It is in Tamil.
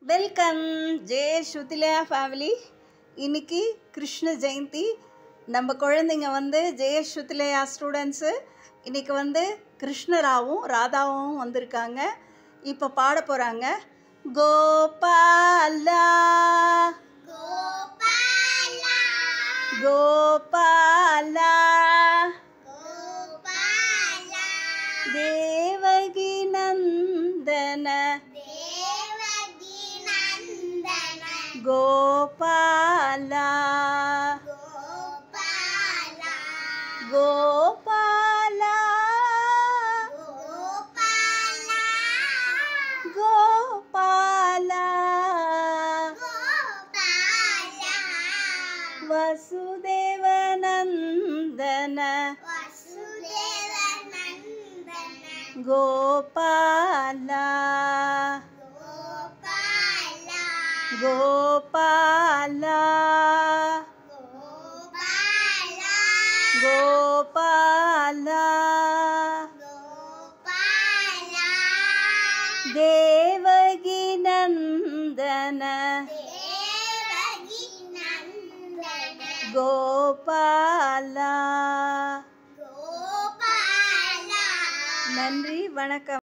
வெல்கம் ஜெய ஸ்ருதிலயா ஃபேமிலி. இன்னைக்கு கிருஷ்ண ஜெயந்தி. நம்ம குழந்தைங்க ஜெய ஸ்ருதிலயா ஸ்டூடெண்ட்ஸு இன்னைக்கு கிருஷ்ணராவும் ராதாவும் வந்திருக்காங்க. இப்போ பாட போகிறாங்க. கோபாலா கோபாலா கோபாலா தேவகி நந்தன கோபாலா கோபாலா கோபாலா வசுதேவநந்தன கோபாலா கோபாலா கோபாலா தேவகி நந்தன கோபாலா. நன்றி, வணக்கம்.